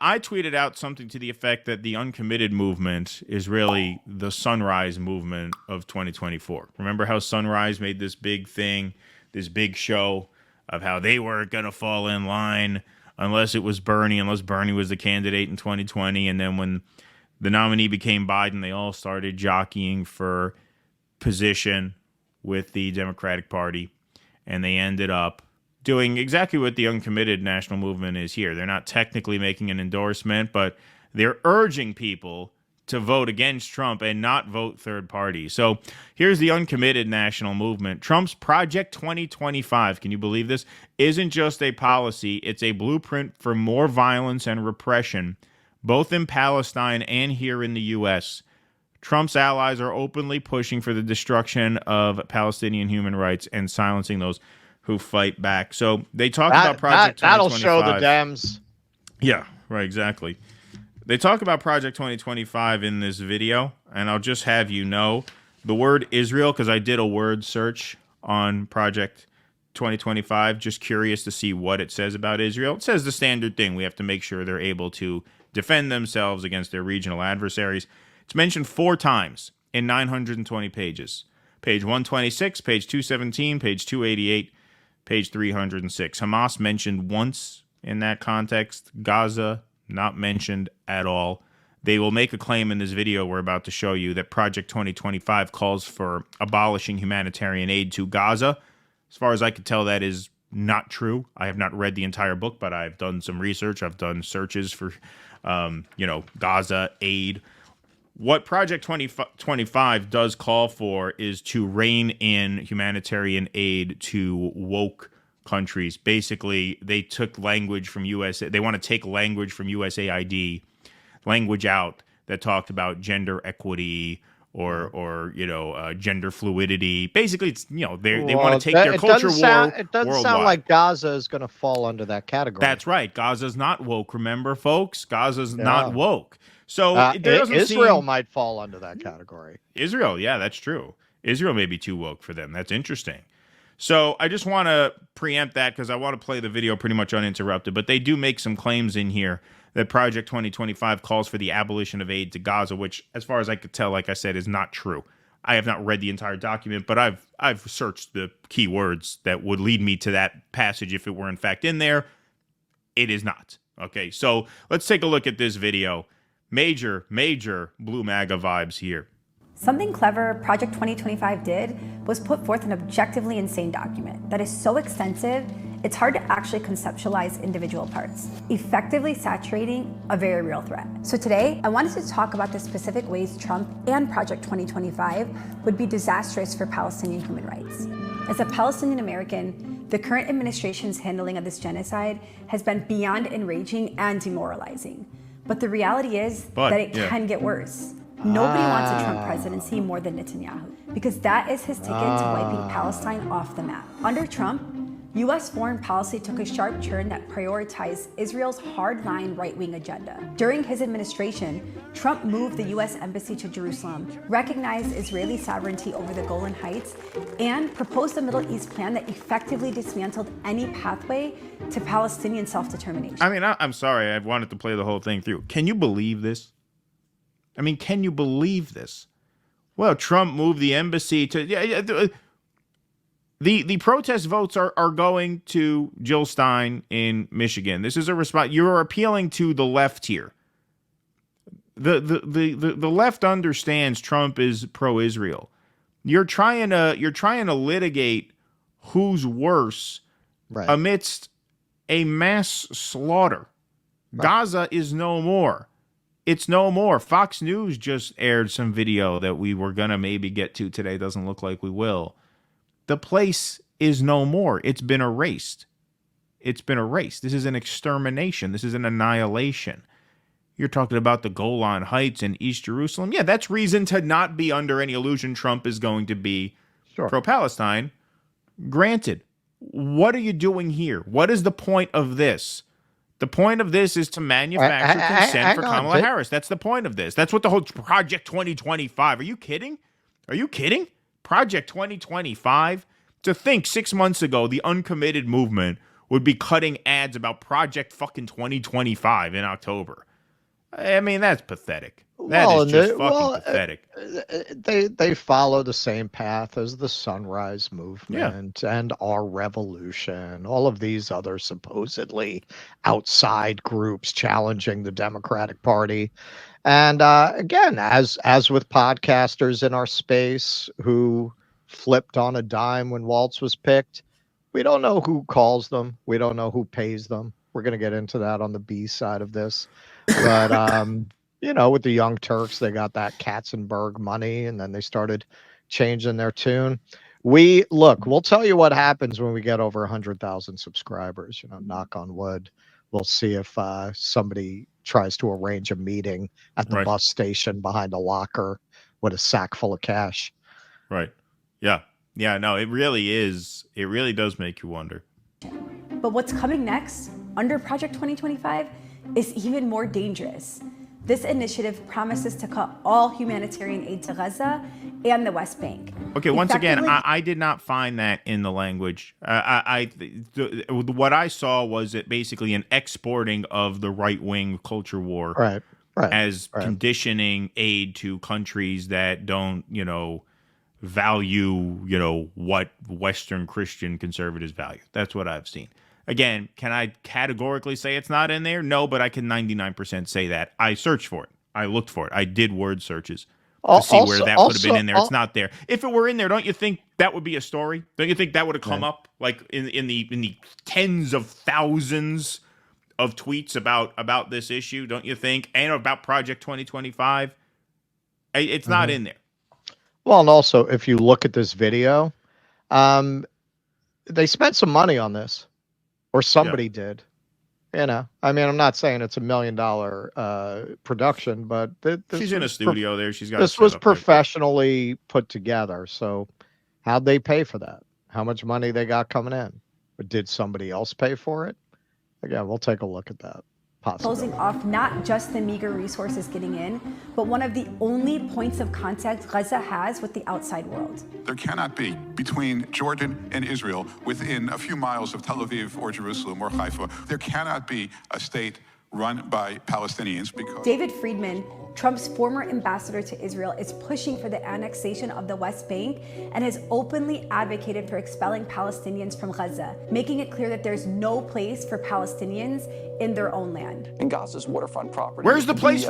I tweeted out something to the effect that the Uncommitted movement is really the Sunrise movement of 2024. Remember how Sunrise made this big thing, this big show of how they weren't going to fall in line unless it was Bernie, unless Bernie was the candidate in 2020. And then when the nominee became Biden, they all started jockeying for position with the Democratic Party. And they ended up doing exactly what the Uncommitted national movement is here. They're not technically making an endorsement, but they're urging people to vote against Trump and not vote third party. So here's the Uncommitted national movement. Trump's Project 2025, can you believe this, isn't just a policy. It's a blueprint for more violence and repression, both in Palestine and here in the U.S. Trump's allies are openly pushing for the destruction of Palestinian human rights and silencing those who fight back. So they talk about Project 2025. That'll show the Dems. Yeah, right, exactly. They talk about Project 2025 in this video, and I'll just have you know the word Israel, because I did a word search on Project 2025, just curious to see what it says about Israel. It says the standard thing. We have to make sure they're able to defend themselves against their regional adversaries. It's mentioned 4 times in 920 pages. Page 126, page 217, page 288, page 306. Hamas mentioned once in that context. Gaza, not mentioned at all. They will make a claim in this video we're about to show you that Project 2025 calls for abolishing humanitarian aid to Gaza. As far as I can tell, that is not true. I have not read the entire book, but I've done some research. I've done searches for, Gaza aid. What Project 2025 does call for is to rein in humanitarian aid to woke countries. Basically, they took language from USA. They want to take language from USAID, language out that talked about gender equity or gender fluidity. Basically, it's they want to take their culture war. It doesn't worldwide. sound like Gaza is going to fall under that category. That's right. Gaza's not woke. Remember, folks, Gaza's not woke. So Israel might fall under that category. Israel, yeah, that's true. Israel may be too woke for them. That's interesting. So I just want to preempt that because I want to play the video pretty much uninterrupted. But they do make some claims in here that Project 2025 calls for the abolition of aid to Gaza, which, as far as I could tell, like I said, is not true. I have not read the entire document, but I've searched the key words that would lead me to that passage if it were in fact in there. It is not. Okay, so let's take a look at this video. Major Blue MAGA vibes here. Something clever Project 2025 did was put forth an objectively insane document that is so extensive, it's hard to actually conceptualize individual parts, effectively saturating a very real threat. So today, I wanted to talk about the specific ways Trump and Project 2025 would be disastrous for Palestinian human rights. As a Palestinian American, the current administration's handling of this genocide has been beyond enraging and demoralizing. But the reality is that it can get worse. Nobody wants a Trump presidency more than Netanyahu, because that is his ticket to wiping Palestine off the map. Under Trump, U.S. foreign policy took a sharp turn that prioritized Israel's hardline right-wing agenda. During his administration, Trump moved the U.S. embassy to Jerusalem, recognized Israeli sovereignty over the Golan Heights, and proposed a Middle East plan that effectively dismantled any pathway to Palestinian self-determination. I mean, I'm sorry, I wanted to play the whole thing through. Can you believe this? I mean, can you believe this? Well, Trump moved the embassy to... The protest votes are going to Jill Stein in Michigan. This is a response. You're appealing to the left here. The left understands Trump is pro-Israel. You're trying to litigate who's worse amidst a mass slaughter. Right. Gaza is no more. It's no more. Fox News just aired some video that we were gonna maybe get to today. Doesn't look like we will. The place is no more. It's been erased. It's been erased. This is an extermination. This is an annihilation. You're talking about the Golan Heights in East Jerusalem. Yeah, that's reason to not be under any illusion Trump is going to be pro-Palestine. Granted, what are you doing here? What is the point of this? The point of this is to manufacture consent for Kamala Harris. That's the point of this. That's what the whole Project 2025. Are you kidding? Are you kidding? Project 2025. To think 6 months ago, the Uncommitted movement would be cutting ads about Project fucking 2025 in October. I mean, that's pathetic. That is just fucking pathetic. They follow the same path as the Sunrise Yeah. Movement and Our Revolution, all of these other supposedly outside groups challenging the Democratic Party. And again, as with podcasters in our space who flipped on a dime when Waltz was picked, we don't know who calls them. We don't know who pays them. We're going to get into that on the B side of this. But, you know, with the Young Turks, they got that Katzenberg money, and then they started changing their tune. We'll tell you what happens when we get over 100,000 subscribers, you know, knock on wood. We'll see if somebody tries to arrange a meeting at the bus station behind a locker with a sack full of cash. Right. Yeah. Yeah, no, it really is. It really does make you wonder. But what's coming next under Project 2025 is even more dangerous. This initiative promises to cut all humanitarian aid to Gaza and the West Bank. Okay, once again, I did not find that in the language. What I saw was it basically an exporting of the right-wing culture war as conditioning aid to countries that don't, you know, value, you know, what Western Christian conservatives value. That's what I've seen. Again, can I categorically say it's not in there? No, but I can 99% say that. I searched for it. I looked for it. I did word searches to see where that could have been in there. It's not there. If it were in there, don't you think that would be a story? Don't you think that would have come up like in the tens of thousands of tweets about this issue? Don't you think? And about Project 2025? It's not in there. Well, and also, if you look at this video, they spent some money on this, or somebody did. You know, I mean, I'm not saying it's $1 million production, but she's in a studio there. She's got this was professionally put together. So, how'd they pay for that? How much money they got coming in? But did somebody else pay for it? Again, we'll take a look at that. Closing off not just the meager resources getting in, but one of the only points of contact Gaza has with the outside world. There cannot be, between Jordan and Israel, within a few miles of Tel Aviv or Jerusalem or Haifa, there cannot be a state run by Palestinians because... David Friedman, Trump's former ambassador to Israel, is pushing for the annexation of the West Bank and has openly advocated for expelling Palestinians from Gaza, making it clear that there's no place for Palestinians in their own land. In Gaza's waterfront property. Where's the place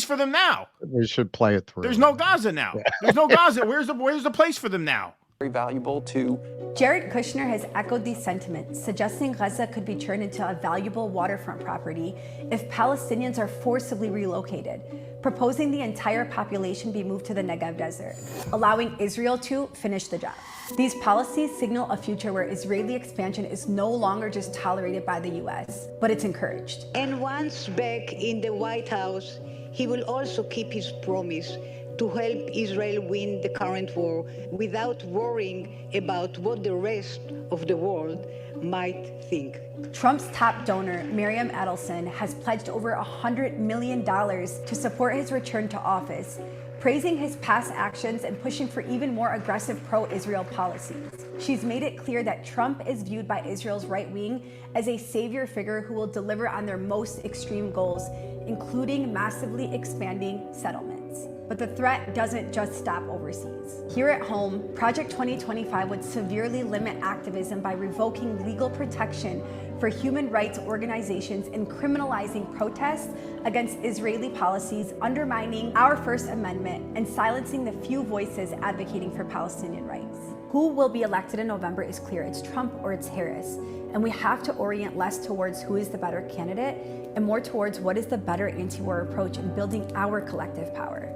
for them now? We should play it through. There's no Gaza now. There's no Gaza. Where's the place for them now? Very valuable to... Jared Kushner has echoed these sentiments, suggesting Gaza could be turned into a valuable waterfront property if Palestinians are forcibly relocated, proposing the entire population be moved to the Negev desert, allowing Israel to finish the job. These policies signal a future where Israeli expansion is no longer just tolerated by the US, but it's encouraged. And once back in the White House, he will also keep his promise to help Israel win the current war without worrying about what the rest of the world might think. Trump's top donor, Miriam Edelson, has pledged over $100 million to support his return to office, praising his past actions and pushing for even more aggressive pro-Israel policies. She's made it clear that Trump is viewed by Israel's right wing as a savior figure who will deliver on their most extreme goals, including massively expanding settlements. But the threat doesn't just stop overseas. Here at home, Project 2025 would severely limit activism by revoking legal protection for human rights organizations and criminalizing protests against Israeli policies, undermining our First Amendment and silencing the few voices advocating for Palestinian rights. Who will be elected in November is clear. It's Trump or it's Harris. And we have to orient less towards who is the better candidate and more towards what is the better anti-war approach in building our collective power.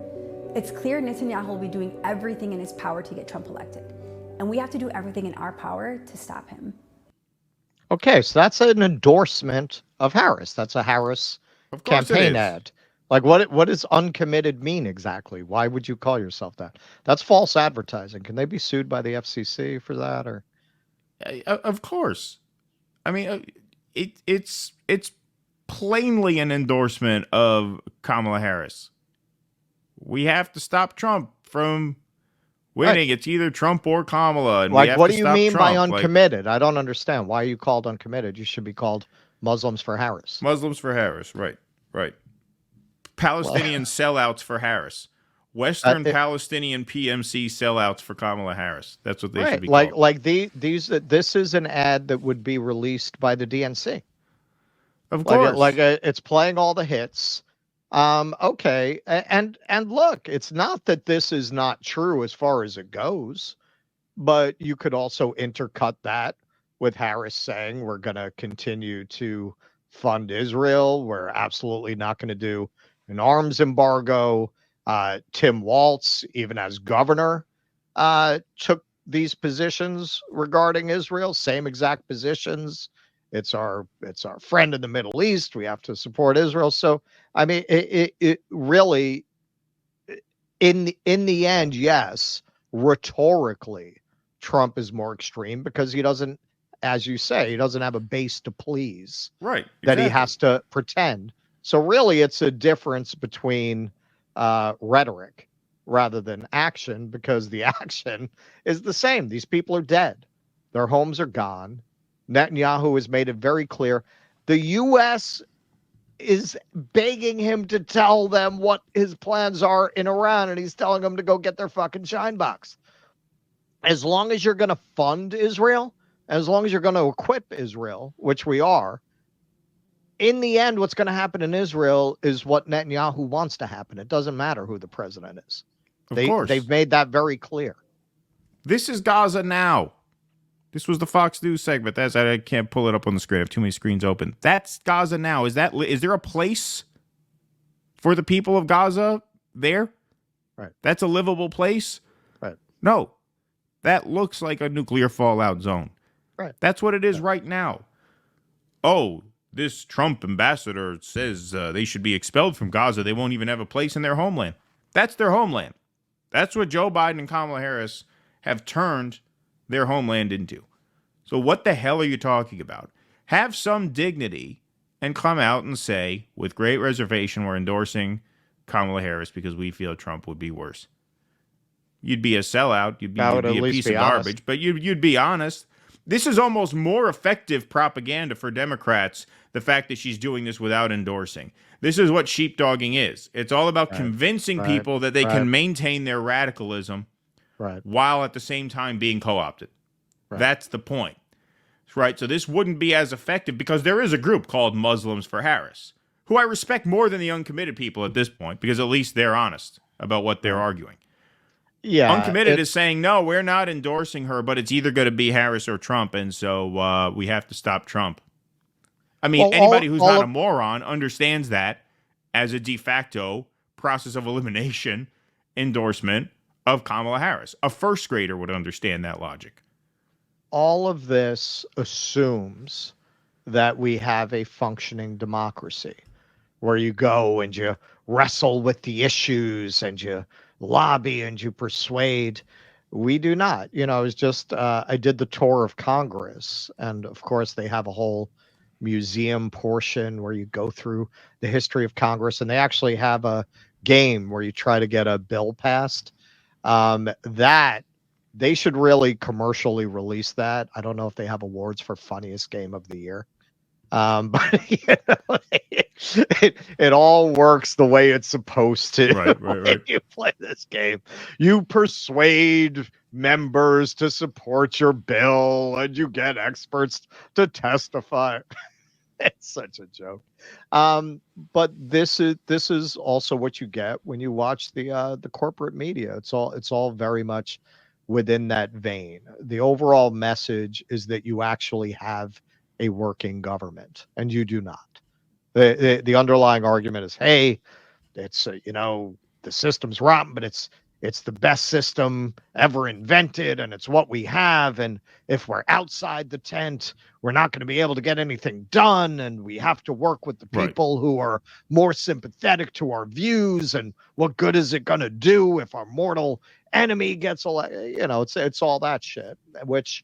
It's clear Netanyahu will be doing everything in his power to get Trump elected. And we have to do everything in our power to stop him. Okay, so that's an endorsement of Harris. That's a Harris campaign ad. Like, what does uncommitted mean exactly? Why would you call yourself that? That's false advertising. Can they be sued by the FCC for that? Or, of course. I mean, it's plainly an endorsement of Kamala Harris. We have to stop Trump from winning. It's either Trump or Kamala, and we Like, have what to do you stop mean by Trump. uncommitted? I don't understand. Why are you called uncommitted? You should be called Muslims for Harris. Muslims for Harris, right. Palestinian sellouts for Harris. Western Palestinian PMC sellouts for Kamala Harris. That's what they should be called. This is an ad that would be released by the DNC. Of course. It's playing all the hits. Okay. And look, it's not that this is not true as far as it goes, but you could also intercut that with Harris saying we're going to continue to fund Israel. We're absolutely not going to do an arms embargo. Tim Walz, even as governor, took these positions regarding Israel, same exact positions. It's our friend in the Middle East. We have to support Israel. So, I mean, it really, in the end, yes, rhetorically, Trump is more extreme because he doesn't, as you say, he doesn't have a base to please. Right. That he has to pretend. So really, it's a difference between rhetoric rather than action, because the action is the same. These people are dead. Their homes are gone. Netanyahu has made it very clear. The U.S. is begging him to tell them what his plans are in Iran, and he's telling them to go get their fucking shine box. As long as you're going to fund Israel, as long as you're going to equip Israel, which we are, in the end, what's going to happen in Israel is what Netanyahu wants to happen. It doesn't matter who the president is. Of course. They've made that very clear. This is Gaza now. This was the Fox News segment. I can't pull it up on the screen. I have too many screens open. That's Gaza now. Is there a place for the people of Gaza there? Right. That's a livable place? Right. No. That looks like a nuclear fallout zone. Right. That's what it is right now. Oh, this Trump ambassador says they should be expelled from Gaza. They won't even have a place in their homeland. That's their homeland. That's what Joe Biden and Kamala Harris have turned their homeland into. So what the hell are you talking about? Have some dignity and come out and say, with great reservation, we're endorsing Kamala Harris because we feel Trump would be worse. You'd be a sellout. You'd be a piece of garbage, but you'd be honest. This is almost more effective propaganda for Democrats, the fact that she's doing this without endorsing. This is what sheepdogging is. It's all about convincing people that they can maintain their radicalism while at the same time being co-opted. That's the point. Right? So this wouldn't be as effective because there is a group called Muslims for Harris, who I respect more than the uncommitted people at this point, because at least they're honest about what they're arguing. Yeah, Uncommitted is saying, no, we're not endorsing her, but it's either going to be Harris or Trump, and so we have to stop Trump. I mean, anybody who's not a moron understands that as a de facto process of elimination endorsement of Kamala Harris. A first grader would understand that logic. All of this assumes that we have a functioning democracy where you go and you wrestle with the issues and you lobby and you persuade. We do not. You know, it was just I did the tour of Congress, and of course they have a whole museum portion where you go through the history of Congress, and they actually have a game where you try to get a bill passed. That they should really commercially release that. I don't know if they have awards for funniest game of the year. But you know, it all works the way it's supposed to. Right. You play this game, you persuade members to support your bill, and you get experts to testify. It's such a joke. But this is also what you get when you watch the corporate media. It's all very much within that vein. The overall message is that you actually have a working government, and you do not. The underlying argument is, hey, it's the system's rotten, but it's the best system ever invented, and it's what we have. And if we're outside the tent, we're not going to be able to get anything done, and we have to work with the people who are more sympathetic to our views. And what good is it going to do if our mortal enemy gets elected? It's all that shit, which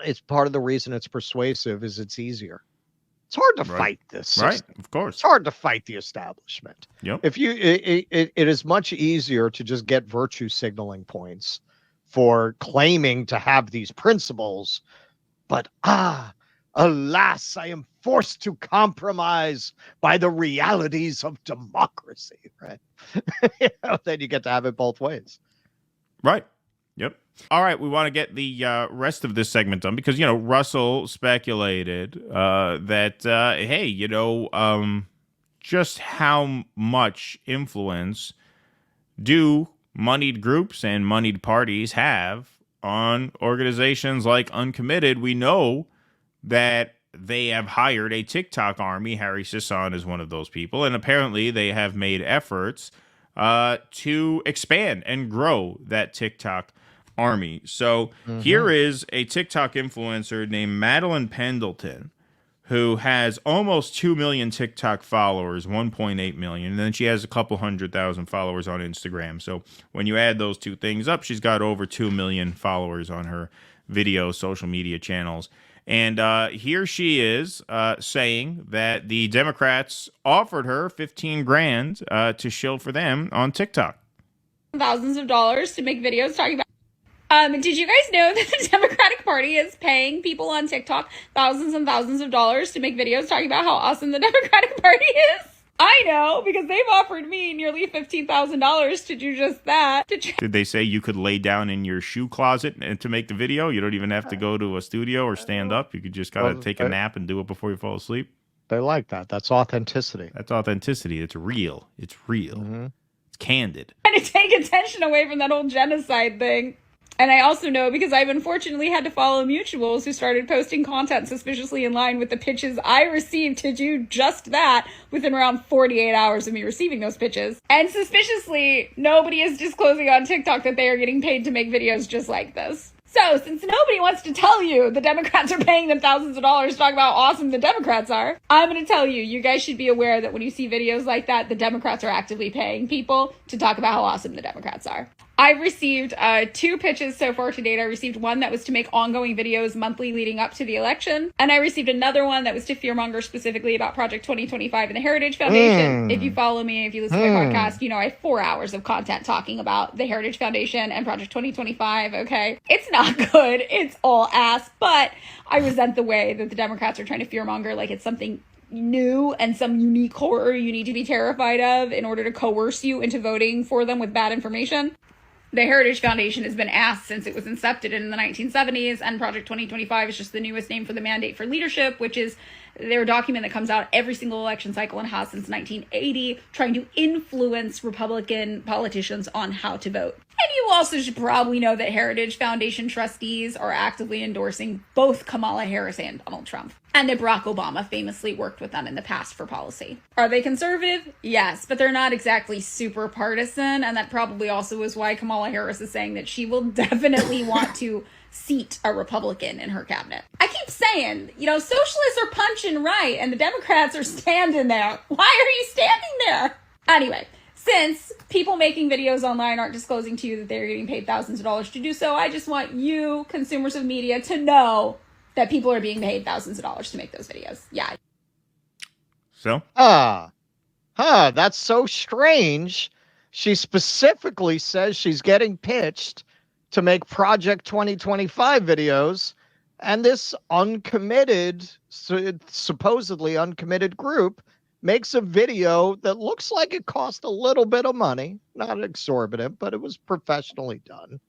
it's part of the reason it's persuasive is it's easier. It's hard to Right. fight this Right, system. of course. It's hard to fight the establishment. Yep. If you, it is much easier to just get virtue signaling points for claiming to have these principles, but alas, I am forced to compromise by the realities of democracy, right? Then you get to have it both ways. Right. Yep. All right. We want to get the rest of this segment done because, Russell speculated that, hey, just how much influence do moneyed groups and moneyed parties have on organizations like Uncommitted? We know that they have hired a TikTok army. Harry Sisson is one of those people. And apparently they have made efforts to expand and grow that TikTok army. So here is a TikTok influencer named Madeline Pendleton, who has almost 2 million TikTok followers, 1.8 million. And then she has a couple 100,000 followers on Instagram. So when you add those two things up, she's got over 2 million followers on her video social media channels. And here she is saying that the Democrats offered her 15 grand to shill for them on TikTok. Thousands of dollars to make videos talking about. Did you guys know that the Democratic Party is paying people on TikTok thousands and thousands of dollars to make videos talking about how awesome the Democratic Party is? I know, because they've offered me nearly $15,000 to do just that. Did they say you could lay down in your shoe closet and to make the video? You don't even have to go to a studio or stand up. You could just kind of take a nap and do it before you fall asleep. They like that. That's authenticity. That's authenticity. It's real. It's real. Mm-hmm. It's candid. And to take attention away from that whole genocide thing. And I also know because I've unfortunately had to follow mutuals who started posting content suspiciously in line with the pitches I received to do just that within around 48 hours of me receiving those pitches. And suspiciously, nobody is disclosing on TikTok that they are getting paid to make videos just like this. So, since nobody wants to tell you the Democrats are paying them thousands of dollars to talk about how awesome the Democrats are, I'm going to tell you, you guys should be aware that when you see videos like that, the Democrats are actively paying people to talk about how awesome the Democrats are. I've received 2 pitches so far to date. I received one that was to make ongoing videos monthly leading up to the election. And I received another one that was to fearmonger specifically about Project 2025 and the Heritage Foundation. If you follow me, if you listen to my podcast, I have 4 hours of content talking about the Heritage Foundation and Project 2025, okay? It's not good. It's all ass. But I resent the way that the Democrats are trying to fearmonger like it's something new and some unique horror you need to be terrified of in order to coerce you into voting for them with bad information. The Heritage Foundation has been asked since it was incepted in the 1970s, and Project 2025 is just the newest name for the Mandate for Leadership, which is their document that comes out every single election cycle and has since 1980, trying to influence Republican politicians on how to vote. And you also should probably know that Heritage Foundation trustees are actively endorsing both Kamala Harris and Donald Trump, and that Barack Obama famously worked with them in the past for policy. Are they conservative? Yes, but they're not exactly super partisan, and that probably also is why Kamala Harris is saying that she will definitely want to seat a Republican in her cabinet. I keep saying, socialists are punching right, and the Democrats are standing there. Why are you standing there? Anyway, since people making videos online aren't disclosing to you that they're getting paid thousands of dollars to do so, I just want you, consumers of media, to know that people are being paid thousands of dollars to make those videos. Yeah. So? That's so strange. She specifically says she's getting pitched to make Project 2025 videos, and this supposedly uncommitted group makes a video that looks like it cost a little bit of money, not exorbitant, but it was professionally done,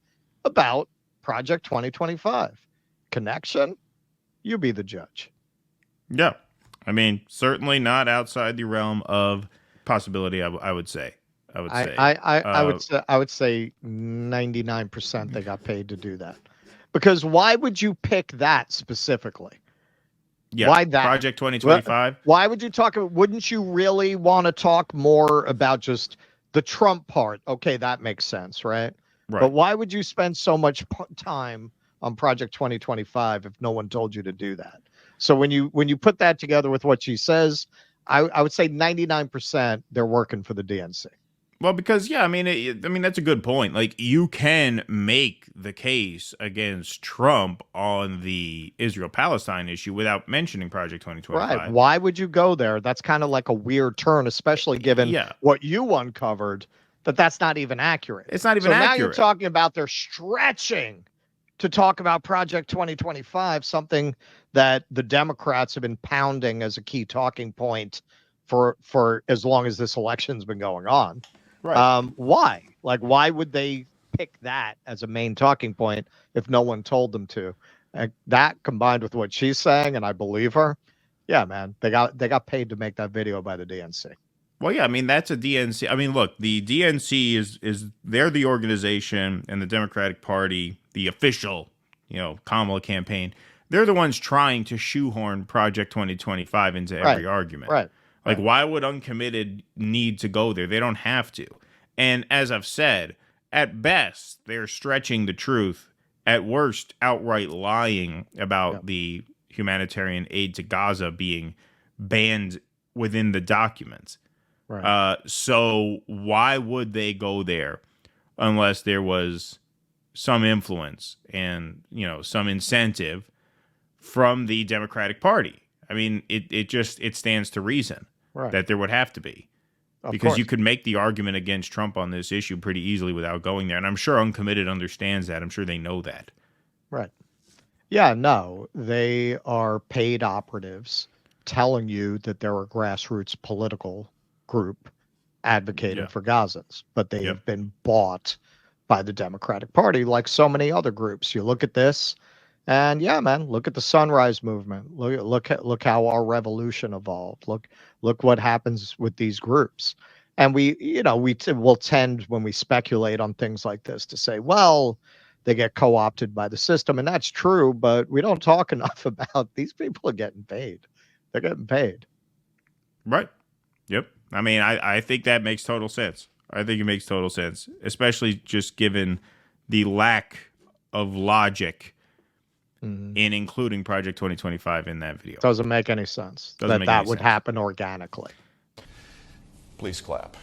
about Project 2025. Connection? You be the judge. Yeah. I mean, certainly not outside the realm of possibility, I would say. I would say 99% they got paid to do that. Because why would you pick that specifically? Yeah. Why that? Project 2025? Why would you talk about, wouldn't you really want to talk more about just the Trump part? Okay, that makes sense, right? Right. But why would you spend so much time on Project 2025 if no one told you to do that? So when you put that together with what she says, I would say 99% they're working for the DNC. Well, because yeah, I mean, that's a good point. Like, you can make the case against Trump on the Israel-Palestine issue without mentioning Project 2025. Right. Why would you go there? That's kind of like a weird turn, especially given what you uncovered, that's not even accurate. It's not even accurate. So now accurate. you're talking about they're stretching to talk about Project 2025, something that the Democrats have been pounding as a key talking point for as long as this election's been going on. Right. Why? Like, why would they pick that as a main talking point if no one told them to? That combined with what she's saying, and I believe her, yeah, man, they got paid to make that video by the DNC. Well, yeah, I mean, that's a DNC. I mean, look, the DNC is they're the organization, and the Democratic Party, the official, Kamala campaign, they're the ones trying to shoehorn Project 2025 into every argument. Right. Like, why would Uncommitted need to go there? They don't have to. And as I've said, at best, they're stretching the truth. At worst, outright lying about the humanitarian aid to Gaza being banned within the documents. Right. So why would they go there unless there was some influence and, some incentive from the Democratic Party? I mean, it stands to reason that there would have to be. Because you could make the argument against Trump on this issue pretty easily without going there. And I'm sure Uncommitted understands that. I'm sure they know that. Right. Yeah, no, they are paid operatives telling you that they're a grassroots political group advocating for Gazans, but they have been bought by the Democratic Party like so many other groups. You look at this, and yeah, man, look at the Sunrise Movement. Look how our revolution evolved. Look what happens with these groups. And we'll tend, when we speculate on things like this, to say, well, they get co-opted by the system, and that's true, but we don't talk enough about these people are getting paid. They're getting paid. Right. Yep. I mean, I think that makes total sense. I think it makes total sense, especially just given the lack of logic in including Project 2025 in that video. Doesn't make any sense that would happen organically. Please clap.